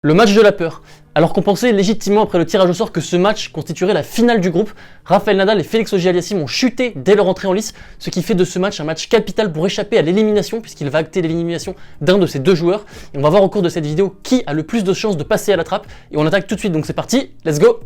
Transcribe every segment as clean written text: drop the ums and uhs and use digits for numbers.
Le match de la peur. Alors qu'on pensait légitimement après le tirage au sort que ce match constituerait la finale du groupe, Rafael Nadal et Félix Auger-Aliassime ont chuté dès leur entrée en lice, ce qui fait de ce match un match capital pour échapper à l'élimination, puisqu'il va acter l'élimination d'un de ces deux joueurs. Et on va voir au cours de cette vidéo qui a le plus de chances de passer à la trappe. Et on attaque tout de suite, donc c'est parti, let's go!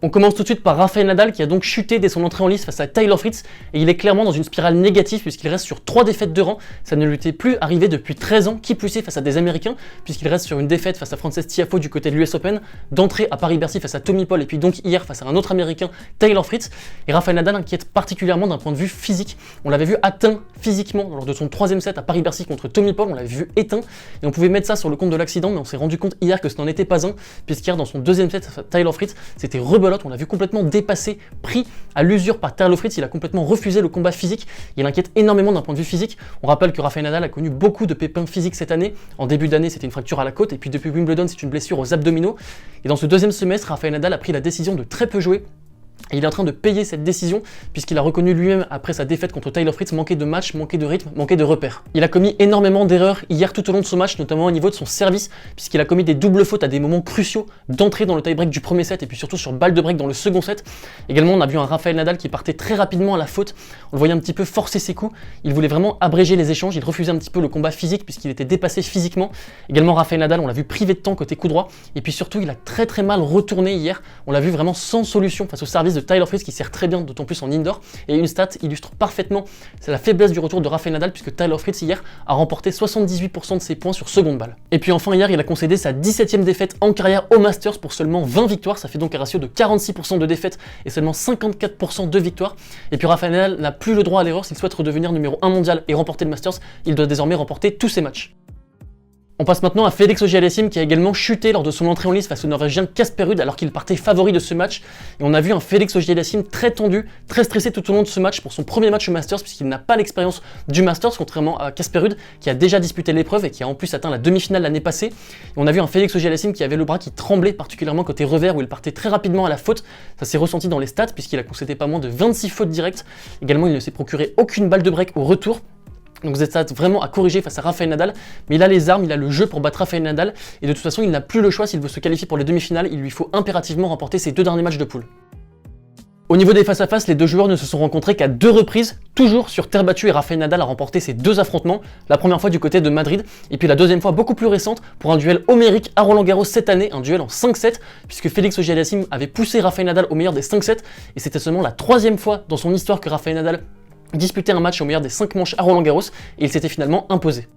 On commence tout de suite par Rafael Nadal qui a donc chuté dès son entrée en lice face à Taylor Fritz et il est clairement dans une spirale négative puisqu'il reste sur 3 défaites de rang. Ça ne lui était plus arrivé depuis 13 ans, qui plus est face à des Américains puisqu'il reste sur une défaite face à Frances Tiafoe du côté de l'US Open, d'entrée à Paris-Bercy face à Tommy Paul et puis donc hier face à un autre Américain, Taylor Fritz. Et Rafael Nadal inquiète particulièrement d'un point de vue physique. On l'avait vu atteint physiquement lors de son 3e set à Paris-Bercy contre Tommy Paul, on l'avait vu éteint et on pouvait mettre ça sur le compte de l'accident, mais on s'est rendu compte hier que ce n'en était pas un puisqu'hier dans son 2e set face à Taylor Fritz, c'était rebelote, on l'a vu complètement dépassé, pris à l'usure par Taylor Fritz, il a complètement refusé le combat physique, il inquiète énormément d'un point de vue physique. On rappelle que Rafael Nadal a connu beaucoup de pépins physiques cette année, en début d'année c'était une fracture à la côte et puis depuis Wimbledon c'est une blessure aux abdominaux et dans ce 2e semestre Rafael Nadal a pris la décision de très peu jouer. Et il est en train de payer cette décision puisqu'il a reconnu lui-même après sa défaite contre Taylor Fritz manquer de match, manquer de rythme, manquer de repères. Il a commis énormément d'erreurs hier tout au long de ce match, notamment au niveau de son service puisqu'il a commis des doubles fautes à des moments cruciaux d'entrée dans le tie-break du premier set et puis surtout sur balle de break dans le second set. Également on a vu un Rafael Nadal qui partait très rapidement à la faute, on le voyait un petit peu forcer ses coups, il voulait vraiment abréger les échanges, il refusait un petit peu le combat physique puisqu'il était dépassé physiquement. Également Rafael Nadal on l'a vu privé de temps côté coup droit et puis surtout il a très mal retourné hier, on l'a vu vraiment sans solution face au service de Taylor Fritz qui sert très bien, d'autant plus en indoor. Et une stat illustre parfaitement la faiblesse du retour de Rafael Nadal puisque Taylor Fritz hier a remporté 78% de ses points sur seconde balle. Et puis enfin hier il a concédé sa 17e défaite en carrière au Masters pour seulement 20 victoires, ça fait donc un ratio de 46% de défaites et seulement 54% de victoires. Et puis Rafael Nadal n'a plus le droit à l'erreur s'il souhaite redevenir numéro 1 mondial et remporter le Masters, il doit désormais remporter tous ses matchs. On passe maintenant à Félix Auger-Aliassime qui a également chuté lors de son entrée en lice face au Norvégien Casper Ruud alors qu'il partait favori de ce match. Et on a vu un Félix Auger-Aliassime très tendu, très stressé tout au long de ce match pour son premier match au Masters puisqu'il n'a pas l'expérience du Masters contrairement à Casper Ruud qui a déjà disputé l'épreuve et qui a en plus atteint la demi-finale l'année passée. Et on a vu un Félix Auger-Aliassime qui avait le bras qui tremblait particulièrement côté revers où il partait très rapidement à la faute. Ça s'est ressenti dans les stats puisqu'il a concédé pas moins de 26 fautes directes. Également il ne s'est procuré aucune balle de break au retour. Donc vous êtes vraiment à corriger face à Rafael Nadal, mais il a les armes, il a le jeu pour battre Rafael Nadal, et de toute façon il n'a plus le choix s'il veut se qualifier pour les demi-finales, il lui faut impérativement remporter ses 2 derniers matchs de poule. Au niveau des face-à-face, les deux joueurs ne se sont rencontrés qu'à 2 reprises, toujours sur terre battue et Rafael Nadal a remporté ces 2 affrontements, la première fois du côté de Madrid, et puis la deuxième fois beaucoup plus récente pour un duel homérique à Roland-Garros cette année, un duel en 5-7, puisque Félix Auger-Aliassime avait poussé Rafael Nadal au meilleur des 5-7, et c'était seulement la 3e fois dans son histoire que Rafael Nadal disputer un match au meilleur des 5 manches à Roland-Garros et il s'était finalement imposé.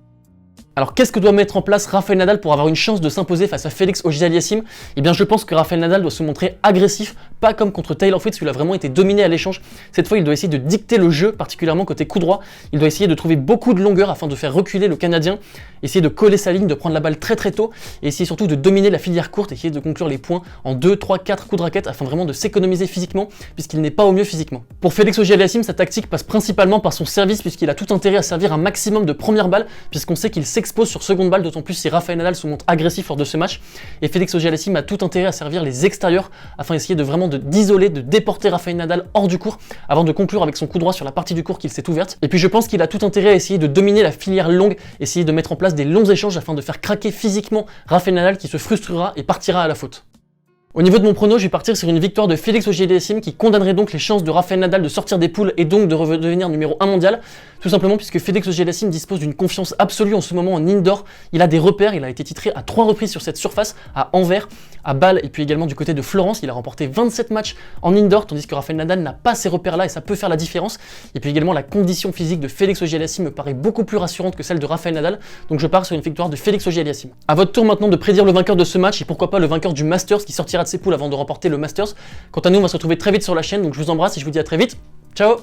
Alors qu'est-ce que doit mettre en place Rafael Nadal pour avoir une chance de s'imposer face à Félix Auger-Aliassime? Eh bien je pense que Rafael Nadal doit se montrer agressif, pas comme contre Taylor Fritz où il a vraiment été dominé à l'échange. Cette fois il doit essayer de dicter le jeu, particulièrement côté coup droit. Il doit essayer de trouver beaucoup de longueur afin de faire reculer le Canadien, essayer de coller sa ligne, de prendre la balle très tôt et essayer surtout de dominer la filière courte, essayer de conclure les points en 2, 3, 4 coups de raquette afin vraiment de s'économiser physiquement puisqu'il n'est pas au mieux physiquement. Pour Félix Auger-Aliassime, sa tactique passe principalement par son service puisqu'il a tout intérêt à servir un maximum de première balle puisqu'on sait qu'il s'expose sur seconde balle, d'autant plus si Rafael Nadal se montre agressif lors de ce match. Et Félix Auger-Aliassime a tout intérêt à servir les extérieurs afin d'essayer de vraiment d'isoler, de déporter Rafael Nadal hors du court avant de conclure avec son coup droit sur la partie du court qu'il s'est ouverte. Et puis je pense qu'il a tout intérêt à essayer de dominer la filière longue, essayer de mettre en place des longs échanges afin de faire craquer physiquement Rafael Nadal qui se frustrera et partira à la faute. Au niveau de mon prono, je vais partir sur une victoire de Félix Auger-Aliassime qui condamnerait donc les chances de Rafael Nadal de sortir des poules et donc de redevenir numéro 1 mondial. Tout simplement puisque Félix Auger-Aliassime dispose d'une confiance absolue en ce moment en indoor. Il a des repères, il a été titré à 3 reprises sur cette surface, à Anvers, à Bâle et puis également du côté de Florence. Il a remporté 27 matchs en indoor tandis que Rafael Nadal n'a pas ces repères-là et ça peut faire la différence. Et puis également la condition physique de Félix Auger-Aliassime me paraît beaucoup plus rassurante que celle de Rafael Nadal. Donc je pars sur une victoire de Félix Auger-Aliassime. À votre tour maintenant de prédire le vainqueur de ce match et pourquoi pas le vainqueur du Masters qui sortira de ses poules avant de remporter le Masters. Quant à nous, on va se retrouver très vite sur la chaîne, donc je vous embrasse et je vous dis à très vite. Ciao!